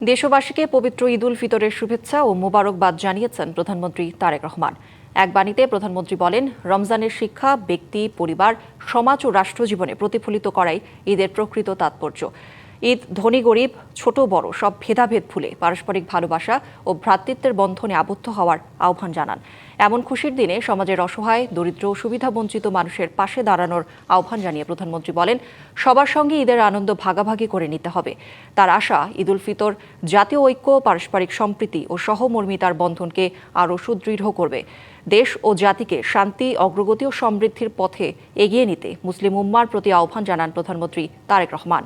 দেশবাসীকে পবিত্র ঈদ উল ফিতরের শুভেচ্ছা ও মোবারকবাদ জানিয়েছেন প্রধানমন্ত্রী তারেক রহমান। এক বাণীতে প্রধানমন্ত্রী বলেন, রমজানের শিক্ষা ব্যক্তি, পরিবার, সমাজ ও রাষ্ট্রজীবনে প্রতিফলিত করাই ঈদের প্রকৃত তাৎপর্য। ঈদ ধনী গরিব, ছোট বড় সব ভেদাভেদ ভুলে পারস্পরিক ভালোবাসা ও ভ্রাতৃত্বের বন্ধনে আবদ্ধ হওয়ার আহ্বান জানান। এমন খুশির দিনে সমাজের অসহায়, দরিদ্র ও সুবিধাবঞ্চিত মানুষের পাশে দাঁড়ানোর আহ্বান জানিয়ে প্রধানমন্ত্রী বলেন, সবার সঙ্গে ঈদের আনন্দ ভাগাভাগি করে নিতে হবে। তার আশা, ঈদ উল ফিতর জাতীয় ঐক্য, পারস্পরিক সম্প্রীতি ও সহমর্মিতার বন্ধনকে আরও সুদৃঢ় করবে। দেশ ও জাতিকে শান্তি, অগ্রগতি ও সমৃদ্ধির পথে এগিয়ে নিতে মুসলিম উম্মার প্রতি আহ্বান জানান প্রধানমন্ত্রী তারেক রহমান।